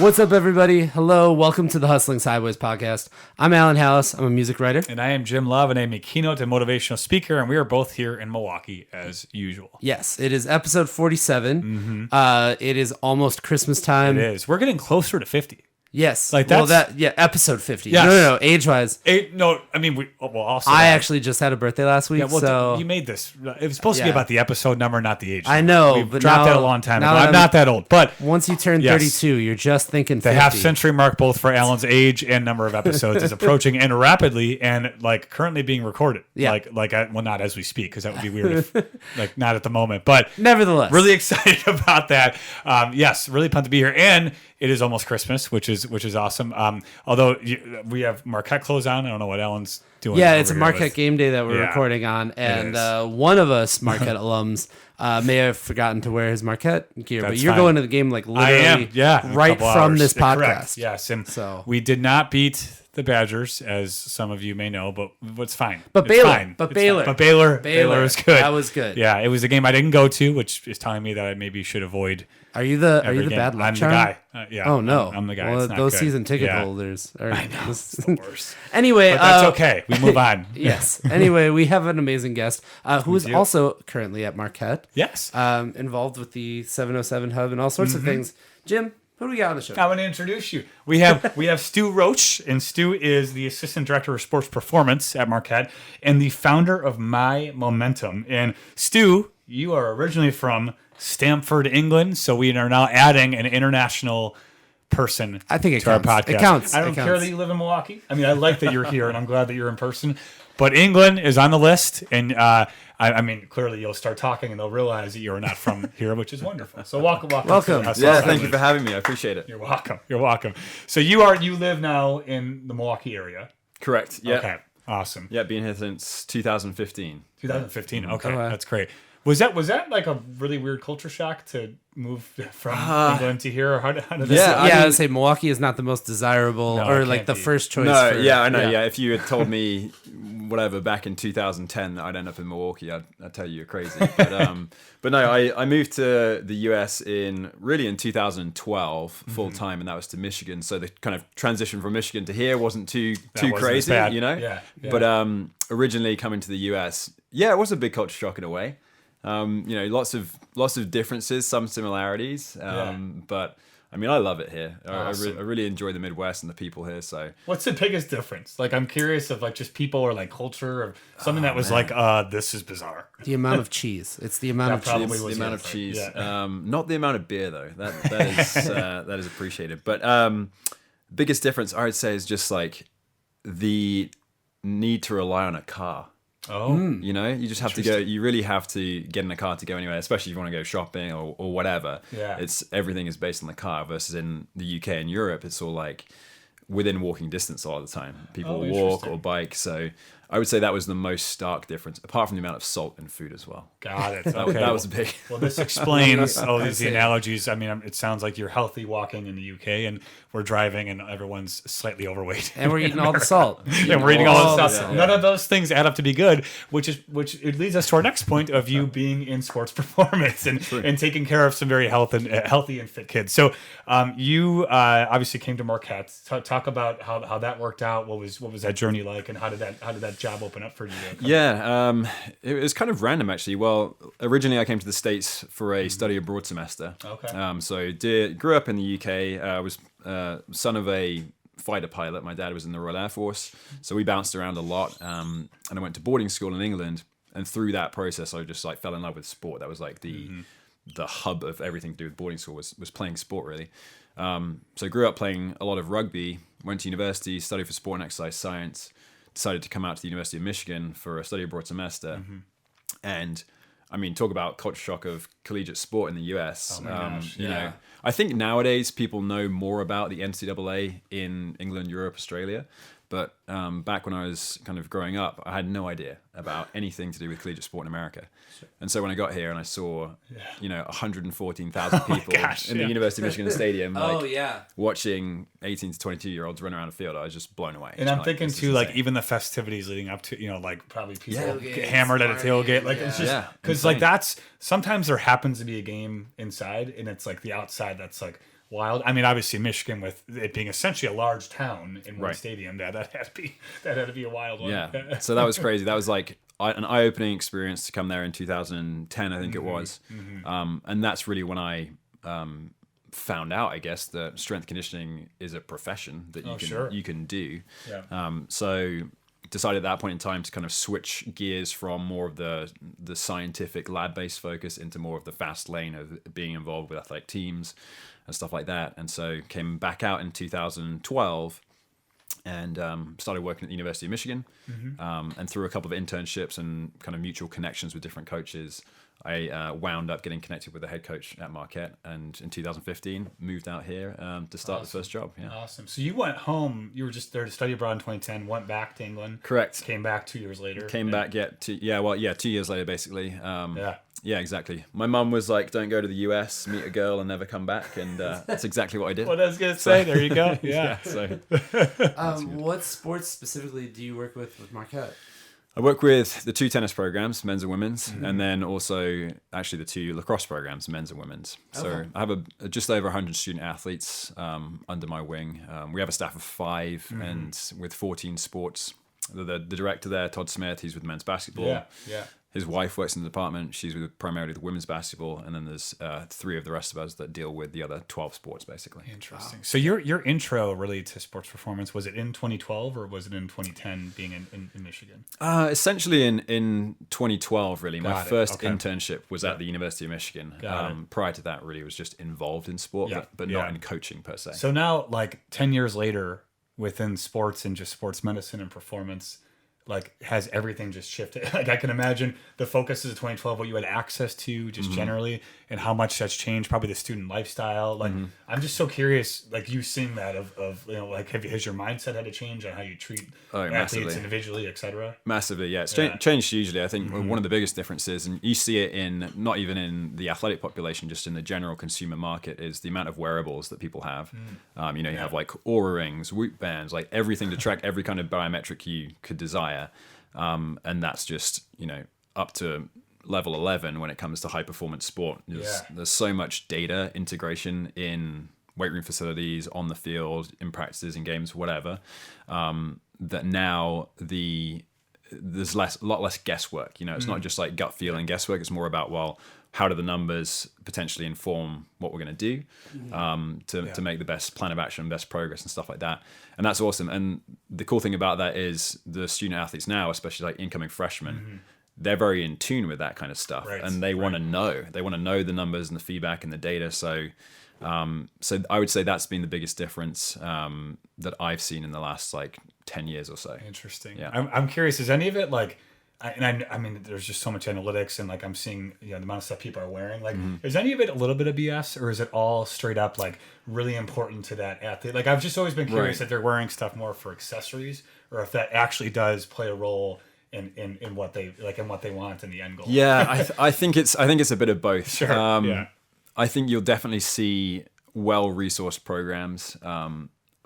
What's up, everybody? Hello, welcome to the Hustling Sideways podcast. I'm Allen Halas. I'm a music writer. And I am Jim Love, and I'm a keynote and motivational speaker, and we are both here in Milwaukee as usual. Yes, it is episode 47. It is almost Christmas time. It is. We're getting closer to 50. Yes. Like episode 50. Yes. No, age-wise. I actually just had a birthday last week, so... You made this. It was supposed to be about the episode number, not the age number. I know, We've but dropped now, that a long time ago. I'm not that old, but... Once you turn 32, you're just thinking 50. The half-century mark, both for Alan's age and number of episodes, is approaching and rapidly and, currently being recorded. Yeah. Not as we speak, because that would be weird if, not at the moment. But... Nevertheless. Really excited about that. Yes, really pumped to be here. And it is almost Christmas, which is awesome. Although we have Marquette close on. I don't know what Alan's doing. Yeah, it's a Marquette game day that we're recording on. And one of us Marquette alums may have forgotten to wear his Marquette gear. That's but you're fine. going to the game literally I am, right from this podcast. Correct. Yes, and we did not beat the Badgers, as some of you may know, but it's fine. But Baylor is good. That was good. Yeah, it was a game I didn't go to, which is telling me that I maybe should avoid. Are you the bad luck I'm charm? the guy. Oh no, I'm the guy. Well, those good. season ticket holders. I know. It's the worst. Anyway, but that's okay. We move on. Yes. Anyway, we have an amazing guest who is also currently at Marquette. Yes. Involved with the 707 Hub and all sorts of things. Jim, who do we got on the show? I want to introduce you. We have Stu Roche, and Stu is the assistant director of sports performance at Marquette and the founder of MyMomentum. And Stu, you are originally from Stamford, England, so we are now adding an international person I think it to counts. our podcast. It counts. I don't care that you live in Milwaukee. I mean, I like that you're here, and I'm glad that you're in person. But England is on the list, and I mean, clearly you'll start talking, and they'll realize that you're not from here, which is wonderful. So welcome. Yeah, thank you for having me. I appreciate it. You're welcome. So you live now in the Milwaukee area. Correct. Yeah. Okay. Awesome. Yeah, been here since 2015. 2015. Okay, wow. That's great. Was that like a really weird culture shock to move from England to here? Or how did that? Yeah, I would say Milwaukee is not the most desirable the first choice. No, I know. Yeah, if you had told me whatever back in 2010 that I'd end up in Milwaukee, I'd tell you you're crazy. But no, I moved to the US in 2012 full time, and that was to Michigan. So the kind of transition from Michigan to here wasn't too crazy, you know. Yeah. But originally coming to the US, it was a big culture shock in a way. Lots of differences, some similarities, but I mean, I love it here. Awesome. I really enjoy the Midwest and the people here. So, what's the biggest difference? I'm curious of just people or culture or something that was this is bizarre. The amount of cheese. It's the amount of cheese. The amount of cheese. Yeah. Not the amount of beer though. That is appreciated. But biggest difference I would say is just the need to rely on a car. Oh, you just have to go. You really have to get in a car to go anywhere, especially if you want to go shopping or whatever. Yeah, everything is based on the car. Versus in the UK and Europe, it's all within walking distance a lot of the time. People walk or bike. So I would say that was the most stark difference, apart from the amount of salt in food as well. Got it. Okay. That was big. Well, this explains all these analogies. I mean, it sounds like you're healthy walking in the UK, and we're driving, and everyone's slightly overweight. And we're eating all the salt. And we're eating all the stuff. Yeah. None of those things add up to be good, which it leads us to our next point of you being in sports performance and taking care of some very healthy and fit kids. So you obviously came to Marquette. Talk about how that worked out. What was that journey like, and how did that job open up for you? It was kind of random actually. Well, originally I came to the States for a study abroad semester. Okay. So grew up in the UK. I was son of a fighter pilot. My dad was in the Royal Air Force, so we bounced around a lot. And I went to boarding school in England, and through that process, I just fell in love with sport. That was the hub of everything to do with boarding school was playing sport really. So grew up playing a lot of rugby. Went to university, studied for sport and exercise science. Decided to come out to the University of Michigan for a study abroad semester, and I mean, talk about culture shock of collegiate sport in the US. Oh my gosh, you know, I think nowadays people know more about the NCAA in England, Europe, Australia. But back when I was kind of growing up, I had no idea about anything to do with collegiate sport in America. And so when I got here and I saw, 114,000 people in the University of Michigan Stadium, watching 18 to 22-year-olds run around a field, I was just blown away. And I'm thinking too, even the festivities leading up to, probably people hammered at a tailgate. It's just because that's sometimes there happens to be a game inside, and it's the outside that's wild. I mean, obviously Michigan, with it being essentially a large town in one Right. stadium, that had to be a wild one. Yeah. So that was crazy. That was like an eye-opening experience to come there in 2010, I think it was. And that's really when I found out, I guess, that strength conditioning is a profession that you can do. Yeah. So decided at that point in time to kind of switch gears from more of the scientific lab-based focus into more of the fast lane of being involved with athletic teams and stuff like that. And so came back out in 2012 and started working at the University of Michigan. And through a couple of internships and kind of mutual connections with different coaches, I wound up getting connected with the head coach at Marquette, and in 2015 moved out here to start the first job. Yeah. Awesome. So you went home. You were just there to study abroad in 2010. Went back to England. Correct. Came back 2 years later. Came back. 2 years later, basically. Yeah, exactly. My mum was like, "Don't go to the US, meet a girl, and never come back," and that's exactly what I did. What I was gonna say. There you go. Yeah. So what sports specifically do you work with Marquette? I work with the 2 tennis programs, men's and women's, and then also actually the 2 lacrosse programs, men's and women's. So I have just over 100 student athletes under my wing. We have a staff of 5 and with 14 sports. The director there, Todd Smith, he's with men's basketball. Yeah. His wife works in the department. She's with primarily the women's basketball, and then there's 3 of the rest of us that deal with the other 12 sports, basically. Interesting. So your intro really to sports performance, was it in 2012 or was it in 2010 being in Michigan? Essentially in 2012, really. My first Okay. internship was at the University of Michigan. Prior to that, really, was just involved in sport, but not in coaching per se. So now, like 10 years later, within sports and just sports medicine and performance, like, has everything just shifted? Like, I can imagine the focus is of 2012, what you had access to just generally, and how much that's changed, probably the student lifestyle. Like, I'm just so curious, like, you seeing that of you know, like, has your mindset had to change on how you treat athletes massively. individually, etc.? Massively, yeah. It's changed hugely. I think one of the biggest differences, and you see it in, not even in the athletic population, just in the general consumer market, is the amount of wearables that people have. You have like Oura rings, Whoop bands, like everything to track every kind of biometric you could desire. And that's just, up to level 11 when it comes to high performance sport. There's so much data integration in weight room facilities, on the field, in practices, in games, whatever, that now there's a lot less guesswork. It's not just like gut feeling guesswork. It's more about, well, how do the numbers potentially inform what we're going to do to make the best plan of action, best progress and stuff like that. And that's awesome. And the cool thing about that is the student athletes now, especially like incoming freshmen, they're very in tune with that kind of stuff. Right. And they want to know. They want to know the numbers and the feedback and the data. So I would say that's been the biggest difference that I've seen in the last like 10 years or so. Interesting. Yeah. I'm curious, is any of it like, I mean, there's just so much analytics, and like I'm seeing, the amount of stuff people are wearing. Like, is any of it a little bit of BS, or is it all straight up like really important to that athlete? Like, I've just always been curious if they're wearing stuff more for accessories, or if that actually does play a role in what they like and what they want in the end goal. Yeah, I think it's a bit of both. Sure. I think you'll definitely see well-resourced programs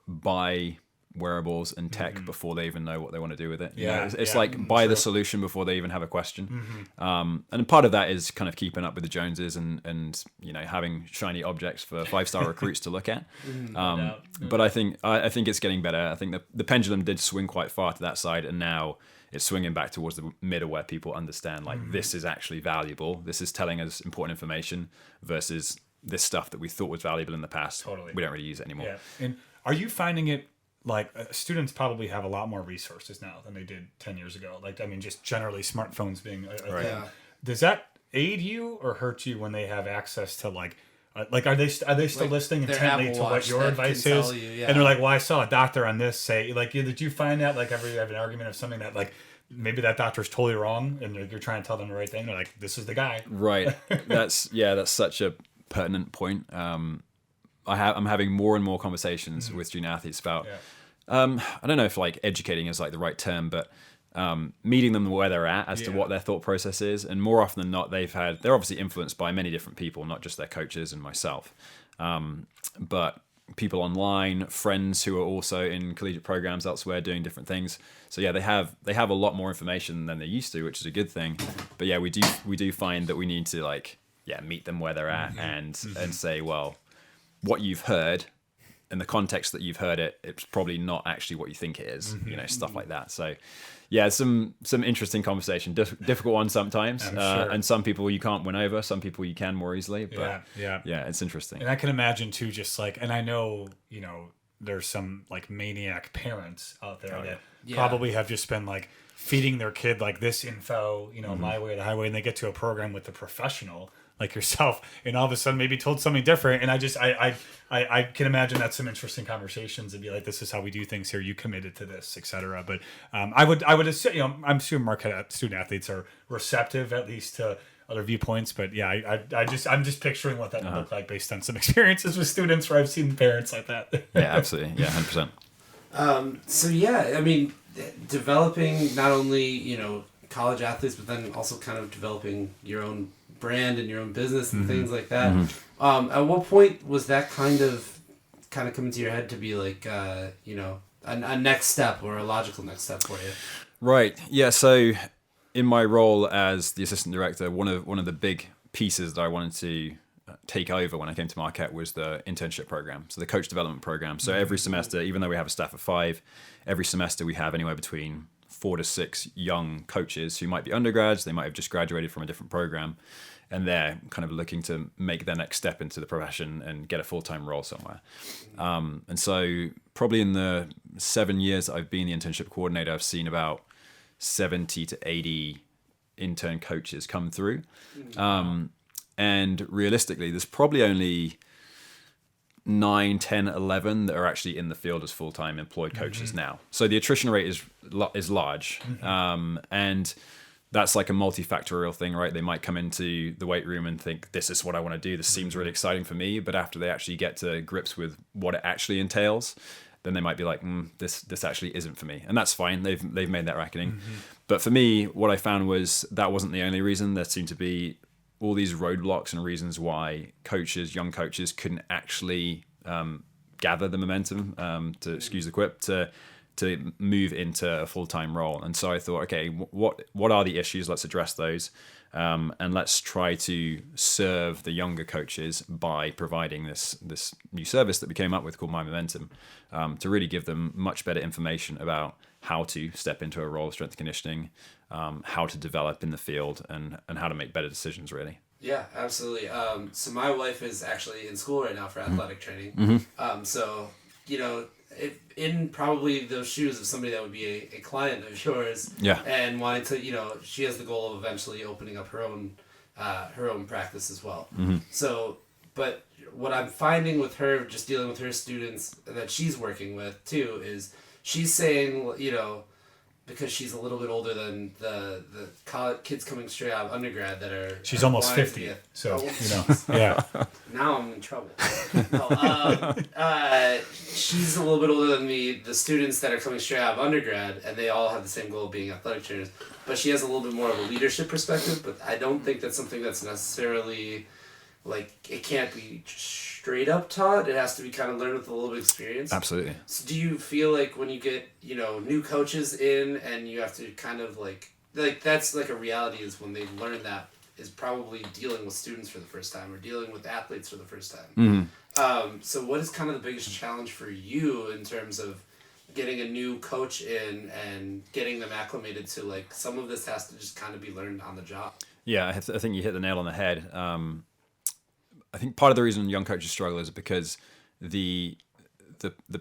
buy wearables and tech before they even know what they want to do with it. It's like buy the solution before they even have a question. And part of that is kind of keeping up with the Joneses and having shiny objects for 5-star recruits to look at. But I think it's getting better. I think the pendulum did swing quite far to that side, and now it's swinging back towards the middle where people understand like this is actually valuable. This is telling us important information versus this stuff that we thought was valuable in the past. Totally. We don't really use it anymore. Yeah. And are you finding it like students probably have a lot more resources now than they did 10 years ago? Like, I mean, just generally smartphones being a thing. Yeah. Does that aid you or hurt you when they have access to like are they still Like listening their intently Apple to what Watch your that advice can is? tell you, And they're like, well, I saw a doctor on this say, like, did you find that like ever you have an argument of something that like maybe that doctor's totally wrong and you're trying to tell them the right thing? They're like, this is the guy. Right. That's such a pertinent point. I'm having more and more conversations with student athletes about, I don't know if like educating is like the right term, but meeting them where they're at as to what their thought process is. And more often than not, they're obviously influenced by many different people, not just their coaches and myself, but people online, friends who are also in collegiate programs elsewhere doing different things. So yeah, they have a lot more information than they used to, which is a good thing. But yeah, we do find that we need to like, meet them where they're at and say, well, what you've heard in the context that you've heard it, it's probably not actually what you think it is, stuff like that. So yeah, some interesting conversation, difficult one sometimes. Sure. And some people you can't win over, some people you can more easily, but yeah, it's interesting. And I can imagine too, just like, and I know, there's some like maniac parents out there that probably have just been like feeding their kid like this info, my way or the highway, and they get to a program with a professional like yourself, and all of a sudden maybe told something different. And I can imagine that's some interesting conversations and be like, this is how we do things here. You committed to this, etc. But I would assume, I'm assuming Marquette student athletes are receptive at least to other viewpoints. But yeah, I'm just picturing what that would look like based on some experiences with students where I've seen parents like that. Yeah, absolutely. Yeah, 100%. So yeah, I mean, developing not only, college athletes, but then also kind of developing your own brand and your own business and things like that. At what point was that kind of coming to your head to be like, a next step or a logical next step for you? Right. Yeah. So in my role as the assistant director, one of the big pieces that I wanted to take over when I came to Marquette was the internship program, so the coach development program. So every semester, even though we have a staff of 5, every semester we have anywhere between 4 to 6 young coaches who might be undergrads, they might have just graduated from a different program, and they're kind of looking to make their next step into the profession and get a full-time role somewhere. And so probably in the 7 years that I've been the internship coordinator, I've seen about 70 to 80 intern coaches come through. And realistically, there's probably only 9, 10, 11 that are actually in the field as full-time employed coaches now. So the attrition rate is large. And that's like a multifactorial thing, right? They might come into the weight room and think, this is what I want to do. This seems really exciting for me. But after they actually get to grips with what it actually entails, then they might be like, this actually isn't for me. And that's fine. They've made that reckoning. But for me, what I found was that wasn't the only reason. There seemed to be all these roadblocks and reasons why young coaches couldn't actually gather the momentum, to excuse the quip, to move into a full-time role. And so I thought, okay, what are the issues? Let's address those. And let's try to serve the younger coaches by providing this new service that we came up with called MyMomentum, to really give them much better information about how to step into a role of strength and conditioning, how to develop in the field, and how to make better decisions, really. Yeah, absolutely. So my wife is actually in school right now for athletic training. So, in probably those shoes of somebody that would be a client of yours, and wanting to, she has the goal of eventually opening up her own practice as well. So, but what I'm finding with her, just dealing with her students that she's working with too, is she's saying, because she's a little bit older than the college kids coming straight out of undergrad that are... She's almost 50, so, yeah. Now I'm in trouble. She's a little bit older than the students that are coming straight out of undergrad, and they all have the same goal of being athletic trainers. But she has a little bit more of a leadership perspective, but I don't think that's something that's necessarily... it can't be straight up taught. It has to be kind of learned with a little bit of experience. Absolutely. So do you feel like when you get, new coaches in and you have to kind of like that's like a reality is when they learn that is probably dealing with students for the first time or dealing with athletes for the first time. So what is kind of the biggest challenge for you in terms of getting a new coach in and getting them acclimated to like some of this has to just kind of be learned on the job? Yeah, I think you hit the nail on the head. I think part of the reason young coaches struggle is because the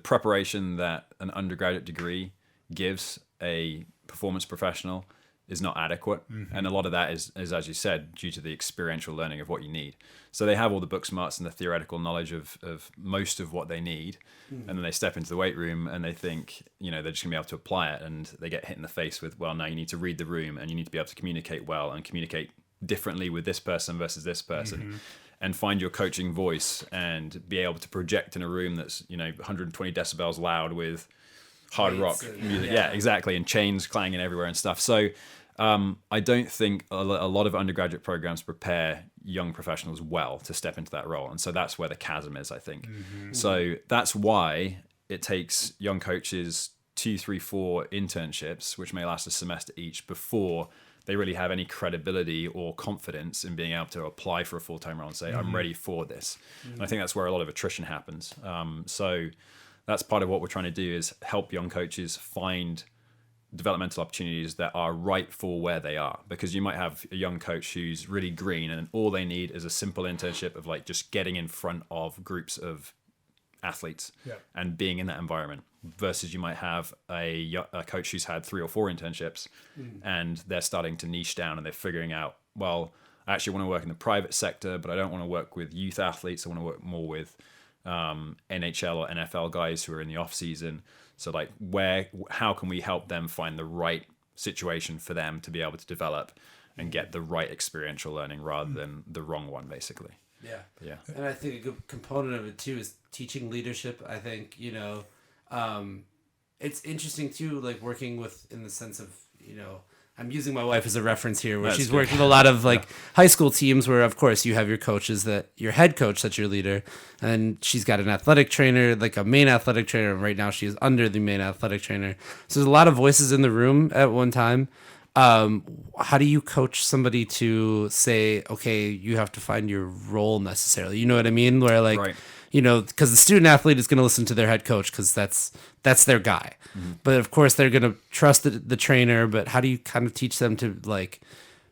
preparation that an undergraduate degree gives a performance professional is not adequate. And a lot of that is, as you said, due to the experiential learning of what you need. So they have all the book smarts and the theoretical knowledge of most of what they need. And then they step into the weight room and they think, they're just gonna be able to apply it. And they get hit in the face with, well, now you need to read the room and you need to be able to communicate well and communicate differently with this person versus this person. And find your coaching voice and be able to project in a room that's 120 decibels loud with hard rock music. Yeah, exactly, and chains clanging everywhere and stuff. So I don't think a lot of undergraduate programs prepare young professionals well to step into that role, and so that's where the chasm is, I think. So that's why it takes young coaches 2, 3, 4 internships, which may last a semester each, before they really have any credibility or confidence in being able to apply for a full-time role and say, I'm ready for this. And I think that's where a lot of attrition happens. So that's part of what we're trying to do, is help young coaches find developmental opportunities that are right for where they are. Because you might have a young coach who's really green and all they need is a simple internship of like just getting in front of groups of athletes and being in that environment, versus you might have a coach who's had 3 or 4 internships and they're starting to niche down and they're figuring out, well, I actually want to work in the private sector, but I don't want to work with youth athletes. I want to work more with NHL or NFL guys who are in the off season. So like how can we help them find the right situation for them to be able to develop and get the right experiential learning rather than the wrong one, basically. Yeah. And I think a good component of it too is teaching leadership. I think, it's interesting too, like working with, in the sense of, I'm using my wife as a reference here, where she's worked with a lot of high school teams where, of course, you have your coaches, that your head coach, that's your leader. And she's got an athletic trainer, like a main athletic trainer. And right now she is under the main athletic trainer. So there's a lot of voices in the room at one time. How do you coach somebody to say, okay, you have to find your role necessarily? You know what I mean? Where because the student athlete is going to listen to their head coach because that's their guy. But of course they're going to trust the trainer. But how do you kind of teach them to like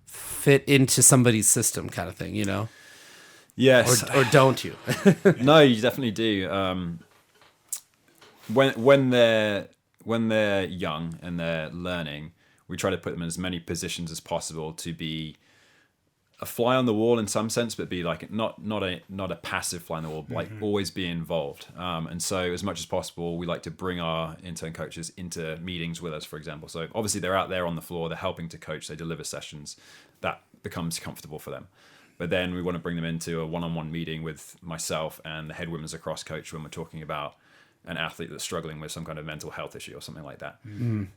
fit into somebody's system, kind of thing? Yes. Or don't you? No, you definitely do. When they're young and they're learning, we try to put them in as many positions as possible to be a fly on the wall in some sense, but be like not a passive fly on the wall, but like always be involved. And so as much as possible, we like to bring our intern coaches into meetings with us, for example. So obviously they're out there on the floor, they're helping to coach, they deliver sessions. That becomes comfortable for them. But then we want to bring them into a one-on-one meeting with myself and the head women's lacrosse coach when we're talking about an athlete that's struggling with some kind of mental health issue or something like that.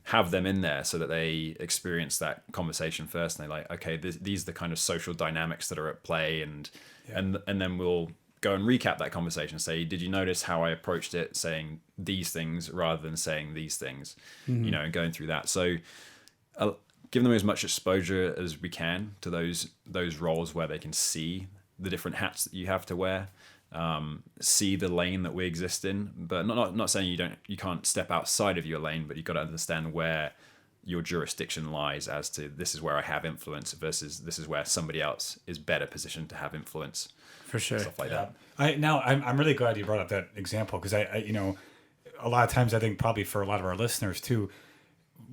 Have them in there so that they experience that conversation first, and they're like, okay, these are the kind of social dynamics that are at play, and then we'll go and recap that conversation and say, did you notice how I approached it, saying these things rather than saying these things, and going through that. So give them as much exposure as we can to those roles where they can see the different hats that you have to wear. See the lane that we exist in, but not saying you can't step outside of your lane, but you've got to understand where your jurisdiction lies as to this is where I have influence versus this is where somebody else is better positioned to have influence. For sure. Stuff like that. I'm really glad you brought up that example, because I a lot of times I think probably for a lot of our listeners too,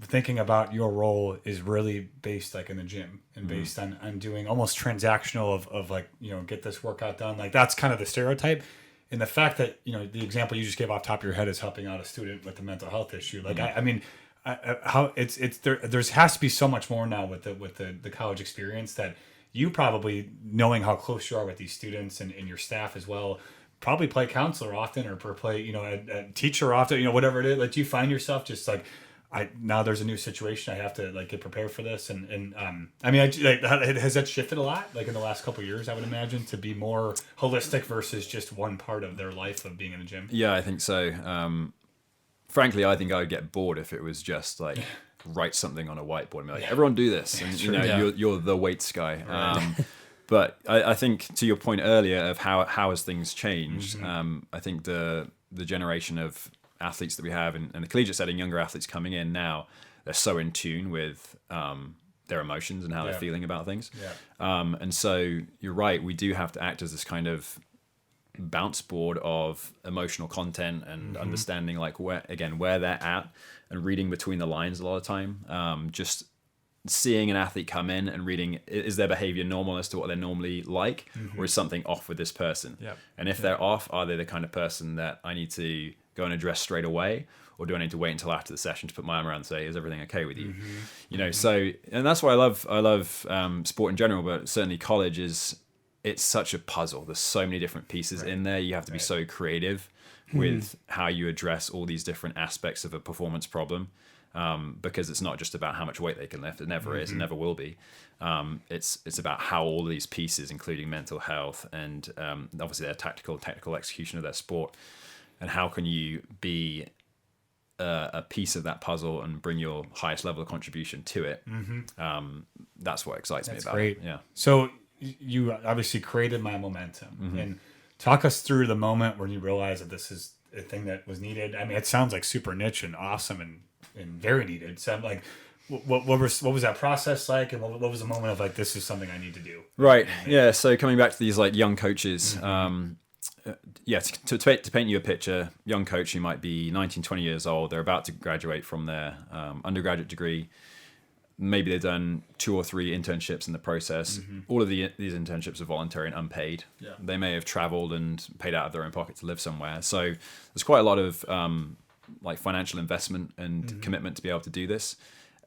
thinking about your role is really based like in the gym and based on doing almost transactional of like, get this workout done. Like that's kind of the stereotype. And the fact that, the example you just gave off the top of your head is helping out a student with a mental health issue. Like, how it's there has to be so much more now with the college experience, that you probably, knowing how close you are with these students and your staff as well, probably play counselor often, or play, a teacher often, whatever it is. Like, you find yourself just like, now there's a new situation, I have to like get prepared for this, and has that shifted a lot, like in the last couple of years, I would imagine, to be more holistic versus just one part of their life of being in the gym? Yeah, I think so. Frankly, I think I would get bored if it was just like write something on a whiteboard and be like, everyone do this, and you're the weights guy. Right. But I think to your point earlier of how has things changed, I think the generation of athletes that we have in the collegiate setting, younger athletes coming in now, they're so in tune with their emotions and how they're feeling about things. And so you're right, we do have to act as this kind of bounce board of emotional content and understanding like where they're at, and reading between the lines a lot of time. Just seeing an athlete come in and reading, is their behavior normal as to what they're normally like, or is something off with this person? And if they're off, are they the kind of person that I need to go and address straight away, or do I need to wait until after the session to put my arm around and say, is everything okay with you? So, and that's why I love sport in general, but certainly college it's such a puzzle. There's so many different pieces in there. You have to be so creative with how you address all these different aspects of a performance problem, because it's not just about how much weight they can lift. It never is, and never will be. It's about how all of these pieces, including mental health and obviously their technical execution of their sport, and how can you be a piece of that puzzle and bring your highest level of contribution to it, that's what excites me about great. it. Yeah. So you obviously created MyMomentum, and talk us through the moment when you realized that this is a thing that was needed. I mean, it sounds like super niche and awesome and very needed. So I'm like, what was that process like, and what was the moment of like, this is something I need to do? Right. Yeah. So coming back to these like young coaches, to paint you a picture, young coach who might be 19, 20 years old, they're about to graduate from their undergraduate degree. Maybe they've done 2 or 3 internships in the process. All of these internships are voluntary and unpaid. Yeah. They may have traveled and paid out of their own pocket to live somewhere. So there's quite a lot of like financial investment and commitment to be able to do this.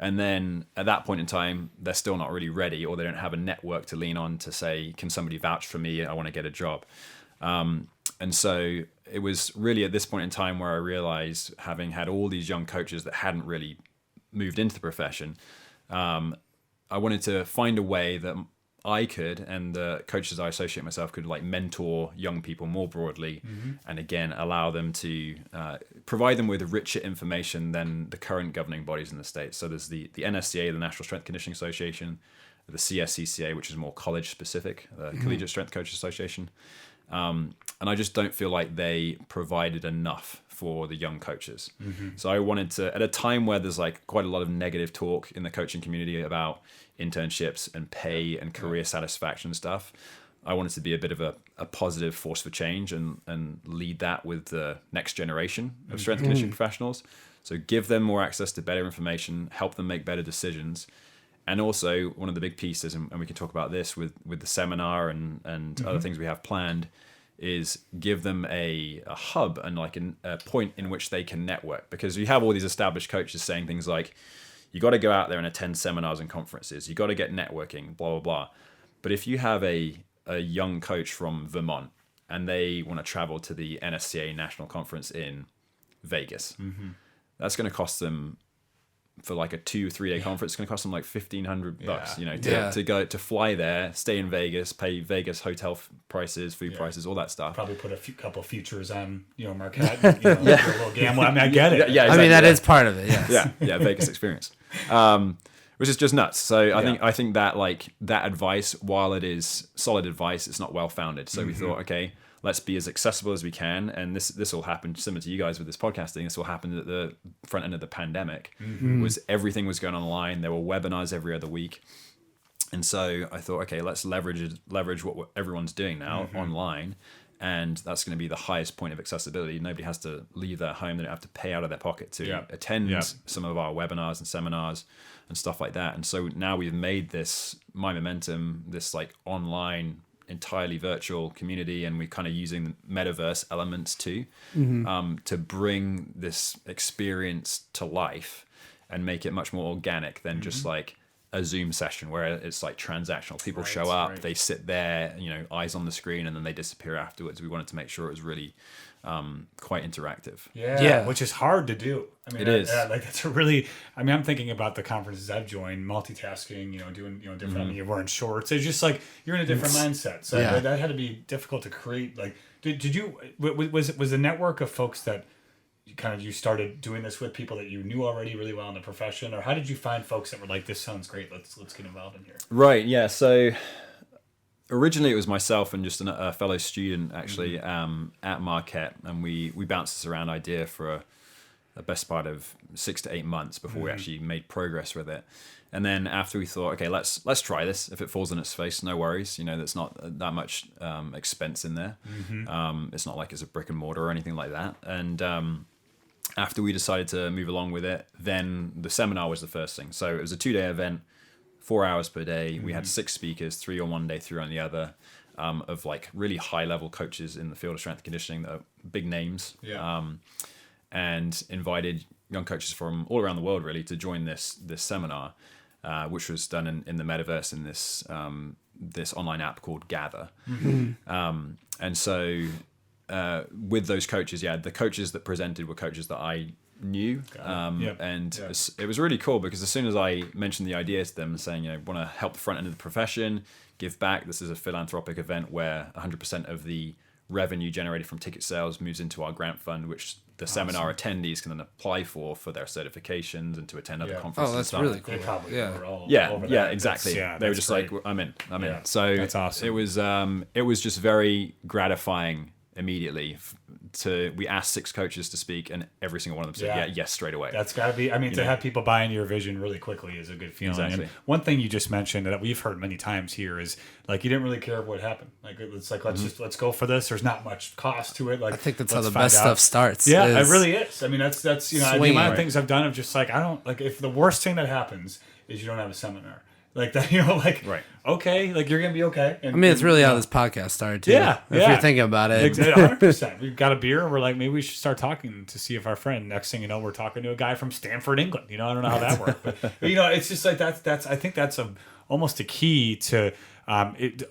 And then at that point in time, they're still not really ready, or they don't have a network to lean on to say, can somebody vouch for me? I want to get a job. And so it was really at this point in time where I realized, having had all these young coaches that hadn't really moved into the profession, I wanted to find a way that I could, and the coaches I associate myself could, like mentor young people more broadly, and again allow them to provide them with richer information than the current governing bodies in the States. So there's the NSCA, the National Strength Conditioning Association, the CSCCA, which is more college specific, the Collegiate Strength Coaches Association, and I just don't feel like they provided enough for the young coaches. So I wanted to, at a time where there's like quite a lot of negative talk in the coaching community about internships and pay and career satisfaction stuff, I wanted to be a bit of a positive force for change and lead that with the next generation of strength conditioning professionals. So give them more access to better information, help them make better decisions. And also one of the big pieces, and we can talk about this with the seminar and other things we have planned, is give them a hub and like a point in which they can network. Because you have all these established coaches saying things like, you got to go out there and attend seminars and conferences. You got to get networking, blah, blah, blah. But if you have a young coach from Vermont and they want to travel to the NSCA National Conference in Vegas, that's going to cost them, for like a 2-3 day conference, it's going to cost them like $1,500, to fly there, stay in Vegas, pay Vegas hotel prices, food prices, all that stuff. Probably put a couple futures on, Marquette, a little gamble. I mean, I get it. Yeah, exactly. I mean, that is part of it. Yes. Yeah, Vegas experience, which is just nuts. So I think that like that advice, while it is solid advice, it's not well founded. So we thought, okay, let's be as accessible as we can. And this all happened similar to you guys with this podcasting. This all happened at the front end of the pandemic. Was everything was going online. There were webinars every other week. And so I thought, okay, let's leverage what everyone's doing now online. And that's going to be the highest point of accessibility. Nobody has to leave their home. They don't have to pay out of their pocket to attend some of our webinars and seminars and stuff like that. And so now we've made this MyMomentum, this like online, entirely virtual community, and we're kind of using the metaverse elements too, to bring this experience to life and make it much more organic than just like a Zoom session where it's like transactional. People show up, they sit there, eyes on the screen, and then they disappear afterwards. We wanted to make sure it was really quite interactive. Yeah, which is hard to do. I mean, it is. Like that's a really. I mean, I'm thinking about the conferences I've joined, multitasking. Doing different. I mean, you're wearing shorts. It's just like you're in a different mindset. So that had to be difficult to create. Like, did you? Was the network of folks that you started doing this with, people that you knew already really well in the profession, or how did you find folks that were like, this sounds great, let's get involved in here? Right. Yeah. So originally it was myself and just a fellow student actually at Marquette, and we bounced this around idea for a best part of 6 to 8 months before we actually made progress with it. And then after we thought, okay, let's try this. If it falls on its face, no worries. There's not that much expense in there. It's not like it's a brick and mortar or anything like that. And after we decided to move along with it, then the seminar was the first thing. So it was a 2-day event, 4 hours per day. We had 6 speakers, 3 on one day, 3 on the other, of like really high level coaches in the field of strength conditioning that are big names, and invited young coaches from all around the world really to join this seminar, which was done in the metaverse in this online app called Gather. And so with those coaches, the coaches that presented were coaches that I knew, it was really cool because as soon as I mentioned the idea to them, saying want to help the front end of the profession, give back, this is a philanthropic event where 100% of the revenue generated from ticket sales moves into our grant fund, which the seminar attendees can then apply for their certifications and to attend other conferences. Oh, that's really cool. They probably were all Yeah, over yeah, that. exactly. They were just great. like, I'm in. Yeah, So that's awesome. it was just very gratifying immediately. We asked 6 coaches to speak, and every single one of them said yes straight away. That's got to be. I mean, to have people buy into your vision really quickly is a good feeling. Exactly. And one thing you just mentioned that we've heard many times here is like you didn't really care what happened. Like it's like let's go for this. There's not much cost to it. Like I think that's how the best stuff starts. Yeah, it really is. I mean, that's the amount of things I've done of just like I don't like if the worst thing that happens is you don't have a seminar. Like that, okay, like you're gonna be okay. And, I mean, it's really how this podcast started too. Yeah, if you're thinking about it, 100%. We've got a beer, and we're like, maybe we should start talking to see if our friend. Next thing you know, we're talking to a guy from Stamford, England. I don't know how that worked, but it's just like that's. I think that's almost a key to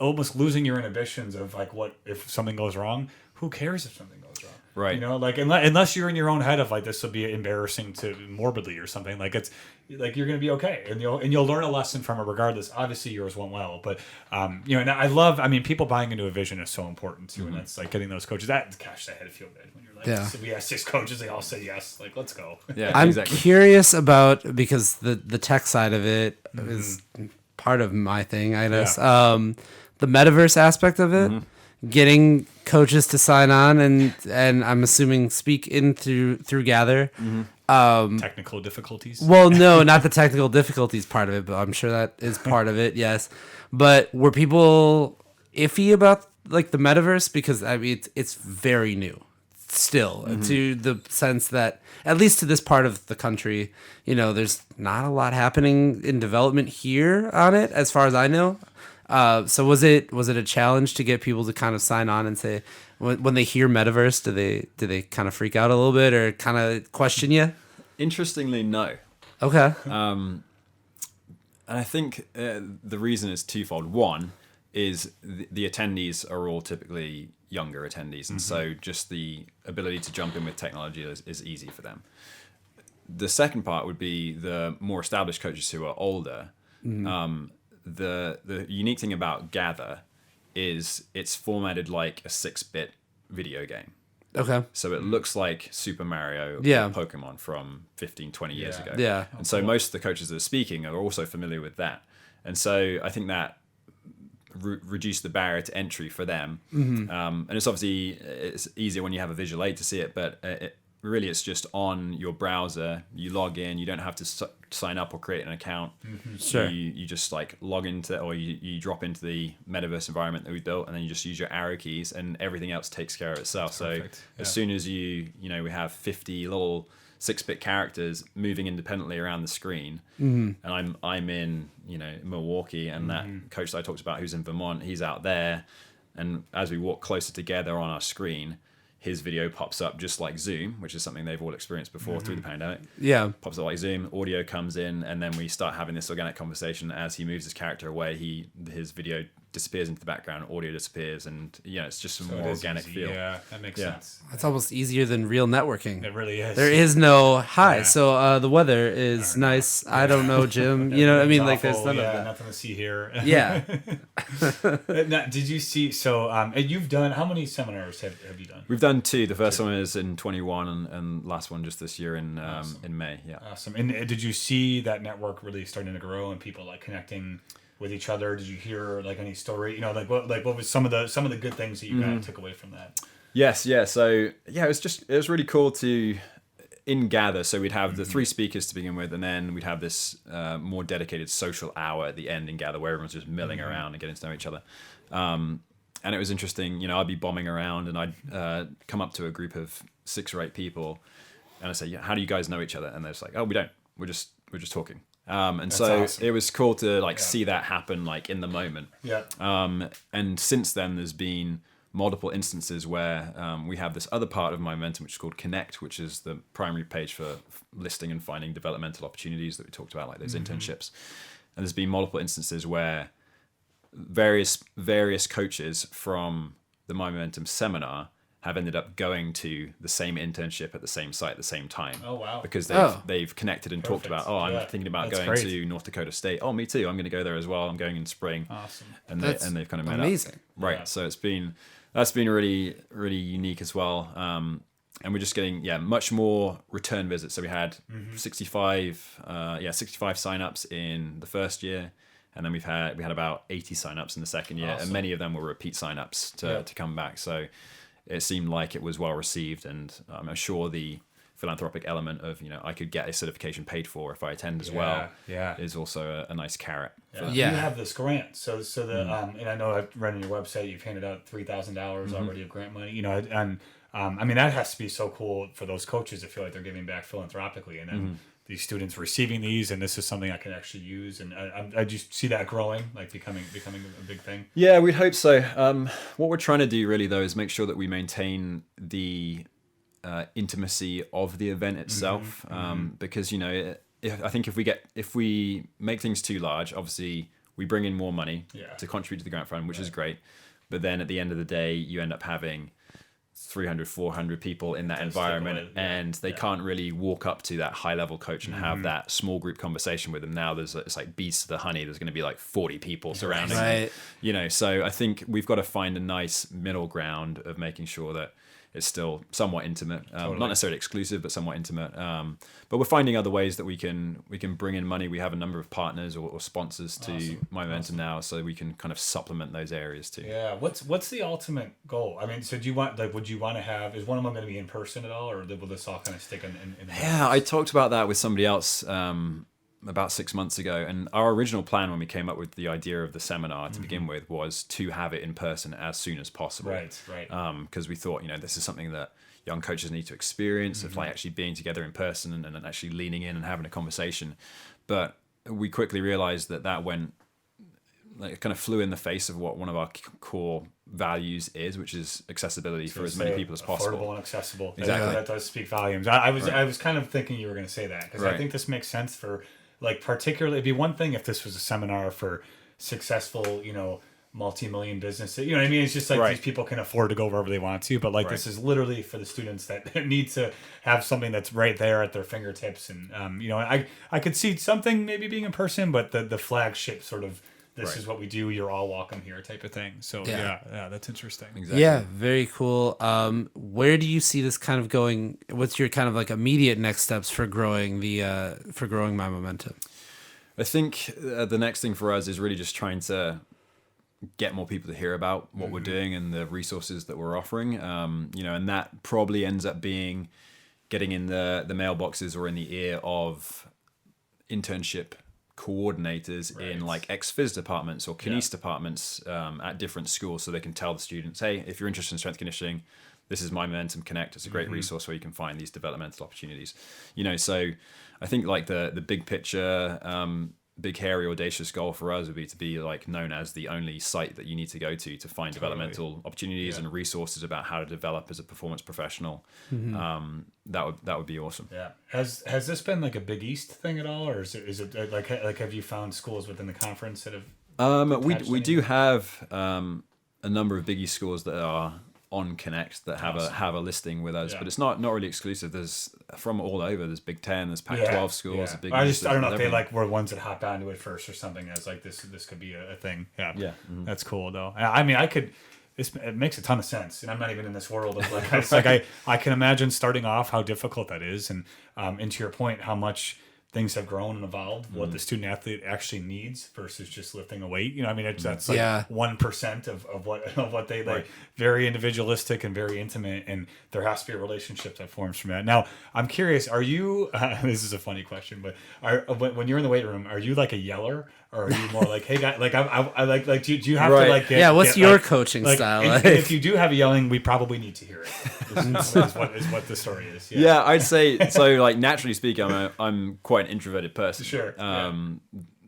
almost losing your inhibitions of like, what if something goes wrong? Who cares if something goes wrong? Right. Like unless you're in your own head of like this will be embarrassing to morbidly or something. Like it's like you're gonna be okay, and you'll learn a lesson from it regardless. Obviously yours went well, but and I love. I mean, people buying into a vision is so important too, and that's like getting those coaches. That had to feel good when you're like, we had 6 coaches, they all said yes. Like let's go. Yeah, I'm exactly. curious about because the tech side of it is part of my thing, I guess. Yeah. The metaverse aspect of it. Getting coaches to sign on and I'm assuming speak in through Gather. Technical difficulties. Well, no, not the technical difficulties part of it, but I'm sure that is part of it. Yes, but were people iffy about like the metaverse because I mean it's very new still to the sense that at least to this part of the country, there's not a lot happening in development here on it as far as I know. So was it a challenge to get people to kind of sign on and say when they hear metaverse, do they kind of freak out a little bit or kind of question you? Interestingly, no. Okay. And I think the reason is twofold. One is the attendees are all typically younger attendees, and so just the ability to jump in with technology is easy for them. The second part would be the more established coaches who are older. The unique thing about Gather is it's formatted like a 6-bit video game. Okay. So it looks like Super Mario or Pokemon from 15, 20 years ago. Yeah. And so most of the coaches that are speaking are also familiar with that. And so I think that reduced the barrier to entry for them. And it's obviously it's easier when you have a visual aid to see it, but it's just on your browser. You log in. You don't have to sign up or create an account. Sure. You just like log into or you drop into the metaverse environment that we built, and then you just use your arrow keys, and everything else takes care of itself. Perfect. So as soon as we have 50 little 6-bit characters moving independently around the screen, and I'm in Milwaukee, and that coach that I talked about who's in Vermont, he's out there, and as we walk closer together on our screen, his video pops up just like Zoom, which is something they've all experienced before through the pandemic. Yeah. Pops up like Zoom, audio comes in, and then we start having this organic conversation. As he moves his character away, his video disappears into the background, audio disappears, and it's just a more organic feel. Yeah, that makes sense. That's almost easier than real networking. It really is. There is no hi. Yeah. So the weather is nice. I don't know, Jim. You know what I mean? Like there's none of that. Nothing to see here. Yeah. Now, did you see? So, and you've done how many seminars have you done? We've done 2. The first one is in 21, and last one just this year in May. Yeah. Awesome. And did you see that network really starting to grow and people like connecting with each other? Did you hear like any story? What was some of the good things that you kind of took away from that? Yes. Yeah. So it was really cool to in Gather. So we'd have the 3 speakers to begin with, and then we'd have this more dedicated social hour at the end in Gather where everyone's just milling around and getting to know each other. And it was interesting, I'd be bombing around and I'd come up to a group of 6 or 8 people and I'd say, how do you guys know each other? And they're just like, oh, we don't. We're just talking. And that's so awesome. It was cool to see that happen like in the moment. Yeah. And since then there's been multiple instances where we have this other part of MyMomentum which is called Connect, which is the primary page for listing and finding developmental opportunities that we talked about, like those internships. And there's been multiple instances where various coaches from the MyMomentum seminar have ended up going to the same internship at the same site at the same time. Oh, wow. Because they've connected and talked about, I'm thinking about going to North Dakota State. Oh, me too. I'm going to go there as well. I'm going in spring. Awesome. And they've kind of met amazing. up. Right. Yeah. So that's been really, really unique as well. we're just getting much more return visits. So we had 65 signups in the first year, and then we had about 80 signups in the second year, and many of them were repeat signups to come back. So it seemed like it was well received, and I'm sure the philanthropic element of I could get a certification paid for if I attend as well is also a nice carrot. You have this grant, so the and I know I've read on your website you've handed out $3,000 already of grant money, and I mean that has to be so cool for those coaches to feel like they're giving back philanthropically, and then these students receiving these, and this is something I can actually use, and I just see that growing, like becoming a big thing. Yeah, we'd hope so. What we're trying to do really though is make sure that we maintain the intimacy of the event itself, because I think if we make things too large, obviously we bring in more money to contribute to the grant fund, which is great, but then at the end of the day you end up having 300, 400 people in that environment, and they can't really walk up to that high level coach and have that small group conversation with them. Now it's like bees to the honey. There's going to be like 40 people surrounding them. So I think we've got to find a nice middle ground of making sure that it's still somewhat intimate, not necessarily exclusive, but somewhat intimate. But we're finding other ways that we can bring in money. We have a number of partners or sponsors to MyMomentum now, so we can kind of supplement those areas too. Yeah. What's the ultimate goal? I mean, so do you want would you want to have, is one of them going to be in person at all, or will this all kind of stick in I talked about that with somebody else about 6 months ago, and our original plan when we came up with the idea of the seminar to begin with was to have it in person as soon as possible. Right. Because we thought, this is something that young coaches need to experience, of like actually being together in person and actually leaning in and having a conversation. But we quickly realized that went, like, it kind of flew in the face of what one of our core values is, which is accessibility for as many people as possible. Affordable and accessible. Exactly. That does speak volumes. I was kind of thinking you were going to say that, because I think this makes sense for, like, particularly, it'd be one thing if this was a seminar for successful, multi-million businesses. You know what I mean? It's just like these people can afford to go wherever they want to, but this is literally for the students that need to have something that's right there at their fingertips. And I could see something maybe being in person, but the flagship sort of, this is what we do, you're all welcome here type of thing. So yeah, that's interesting. Exactly. Yeah, very cool. Where do you see this kind of going? What's your kind of like immediate next steps for growing MyMomentum? I think the next thing for us is really just trying to get more people to hear about what we're doing and the resources that we're offering. And that probably ends up being getting in the mailboxes or in the ear of internship coordinators in like ex-phys departments or kines departments at different schools, so they can tell the students, hey, if you're interested in strength conditioning, this is MyMomentum Connect. It's a great resource where you can find these developmental opportunities. So I think like the big picture, big hairy audacious goal for us would be to be like known as the only site that you need to go to find developmental opportunities and resources about how to develop as a performance professional. That would be awesome. Yeah. Has this been like a Big East thing at all, or is it like have you found schools within the conference that have? We do have a number of Big East schools that are on Connect that have a listing with us, but it's not really exclusive. There's from all over. There's Big 10, there's Pac-12 schools. Big I don't know if they like were ones that hopped onto it first or something. As like this could be a thing. Yeah. That's cool though. I mean, it makes a ton of sense, and I'm not even in this world of like. It's like I can imagine starting off how difficult that is, and to your point, how much things have grown and evolved, what the student athlete actually needs versus just lifting a weight. I mean, that's like 1% of what they like. Very individualistic and very intimate, and there has to be a relationship that forms from that. Now, I'm curious, are you? This is a funny question, but when you're in the weight room, are you like a yeller, or are you more like, hey guy, like I like do you have to like get, what's your coaching style? And if you do have a yelling, we probably need to hear it. Is what the story is. Yeah, I'd say so. Like naturally speaking, I'm quite an introverted person. Sure.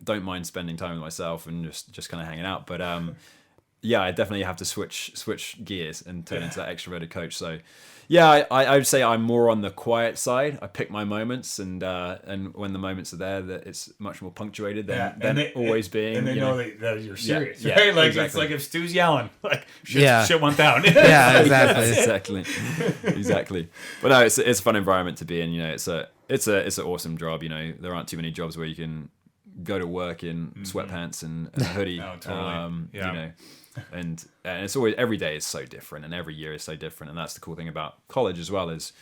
Don't mind spending time with myself and just kind of hanging out. But I definitely have to switch gears and turn into that extroverted coach. So yeah, I would say I'm more on the quiet side. I pick my moments, and when the moments are there, that it's much more punctuated than always being. And they know that you're serious, right? Like exactly. It's like if Stu's yelling, like shit went down. Exactly. But no, it's a fun environment to be in. It's an awesome job. There aren't too many jobs where you can go to work in sweatpants and a hoodie. No, totally. and it's always, every day is so different, and every year is so different, and that's the cool thing about college as well is,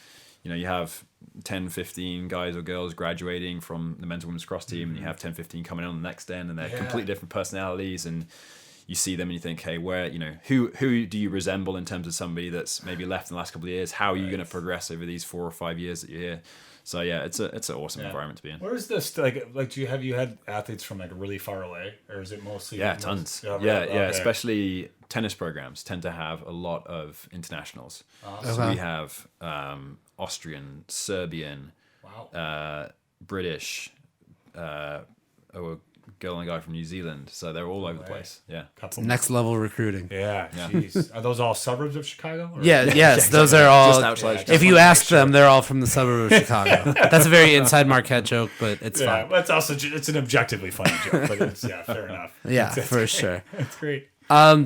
you have 10, 15 guys or girls graduating from the men's and women's cross team, and you have 10, 15 coming in on the next end, and they're completely different personalities, and you see them and you think, hey, where, who do you resemble in terms of somebody that's maybe left in the last couple of years? How are you going to progress over these 4 or 5 years that you're here? So yeah, it's an awesome environment to be in. Where is this like? Have you had athletes from like really far away, or is it mostly? Tons. Yeah. Especially tennis programs tend to have a lot of internationals. Awesome. So we have Austrian, Serbian, British, a girl and a guy from New Zealand. So they're all over the place. Yeah. Next level recruiting. Yeah. Jeez. Are those all suburbs of Chicago? Or? Yeah. Yes. Those are all. Just outside. If you ask them, they're all from the suburb of Chicago. That's a very inside Marquette joke, but it's fine. But it's an objectively funny joke. But it's fair enough. Yeah, for great. sure. That's great.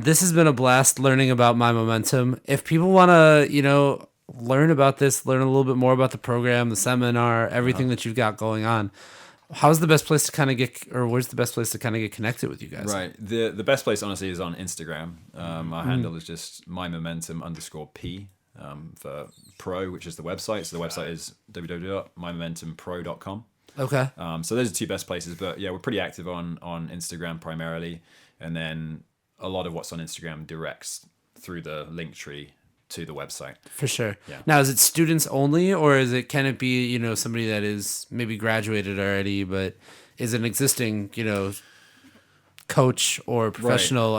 This has been a blast learning about MyMomentum. If people want to, learn about this, learn a little bit more about the program, the seminar, everything that you've got going on, how's the best place to kind of where's the best place to kind of get connected with you guys? Right. The best place, honestly, is on Instagram. Our handle is just MyMomentum_P for pro, which is the website. So the website is www.mymomentumpro.com. Okay. So those are 2 best places. But yeah, we're pretty active on Instagram primarily. And then a lot of what's on Instagram directs through the link tree to the website. For sure. Yeah. Now, is it students only, or can it be, somebody that is maybe graduated already, but is an existing, coach or professional,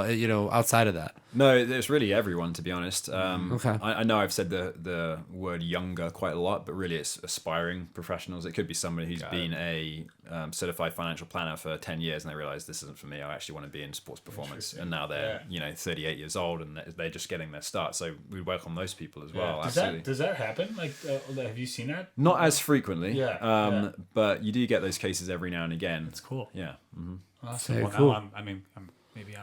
outside of that? No, it's really everyone, to be honest. Okay. I know I've said the word younger quite a lot, but really it's aspiring professionals. It could be somebody who's been a certified financial planner for 10 years and they realize this isn't for me. I actually want to be in sports performance. And now they're 38 years old and they're just getting their start. So we welcome those people as well. Absolutely. Does that happen? Like, have you seen that? Not as frequently. Yeah. But you do get those cases every now and again. That's cool. Yeah. Mm-hmm. Awesome. Very well, cool. I'm thinking.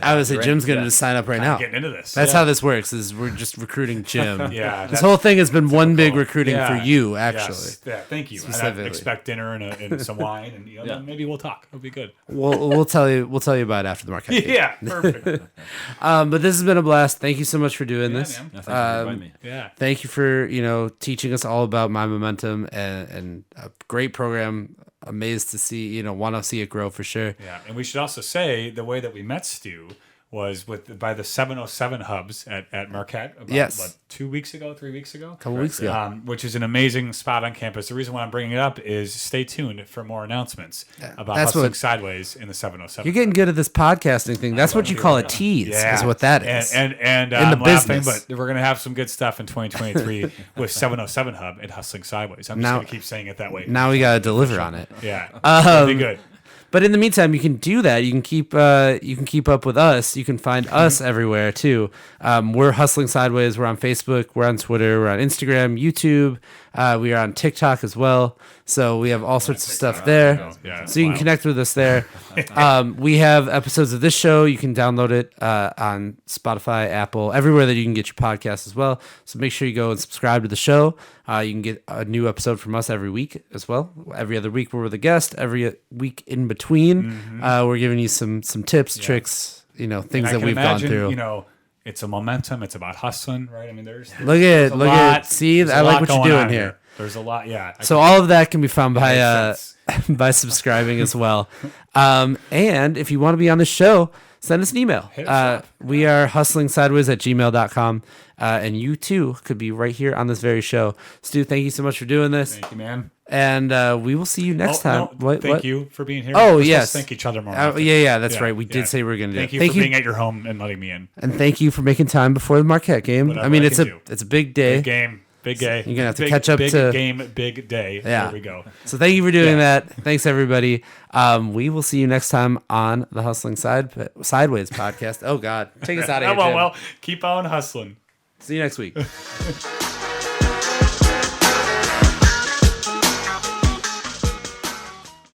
I would say Jim's going to sign up right now. Getting into this. That's how this works. Is we're just recruiting Jim. This whole thing has been one big recruiting for you, actually. Yes. Yeah. Thank you. And I expect dinner and some wine, and then maybe we'll talk. It'll be good. We'll tell you about it after the Marquette game. Yeah. Perfect. But this has been a blast. Thank you so much for doing this. Thank you for inviting me. Yeah. Thank you for teaching us all about MyMomentum and a great program. Amazed to see, want to see it grow for sure. Yeah, and we should also say the way that we met Stu was by the 707 hubs at Marquette about 3 weeks ago? A couple weeks ago. Which is an amazing spot on campus. The reason why I'm bringing it up is stay tuned for more announcements about hustling sideways in the 707. You're getting good at this podcasting thing. That's what you call a tease, is what that is. And in I'm laughing, but we're going to have some good stuff in 2023 with 707 Hub and Hustling Sideways. I'm just going to keep saying it that way. Now we got to deliver on it. Yeah, it'll be good. But in the meantime, you can do that. You can keep up with us. You can find us everywhere too. We're Hustling Sideways. We're on Facebook. We're on Twitter. We're on Instagram, YouTube. We are on TikTok as well. So we have all sorts of stuff there. So you can connect with us there. We have episodes of this show. You can download it on Spotify, Apple, everywhere that you can get your podcasts as well. So make sure you go and subscribe to the show. You can get a new episode from us every week as well. Every other week we're with a guest. Every week in between, we're giving you some tips, tricks, things that we've gone through. It's a momentum. It's about hustling, right? I mean, there's look at see, I like what you're doing here. There's a lot, yeah. So all of that can be found by by subscribing as well. And if you want to be on the show, send us an email. We are hustlingsideways@gmail.com. And you too could be right here on this very show. Stu, thank you so much for doing this. Thank you, man. And we will see you next time. Thank you for being here. Oh, yes. Thank each other more. That's right. We did say we were going to do it. Thank you for being at your home and letting me in. And thank you for making time before the Marquette game. I mean, it's a big day. Big game. Big day. You're going to have to catch up big to... Big game, big day. Yeah. There we go. So thank you for doing that. Thanks, everybody. We will see you next time on the Hustling Sideways podcast. Oh, God. Take us out of here, Jim. Well, keep on hustling. See you next week.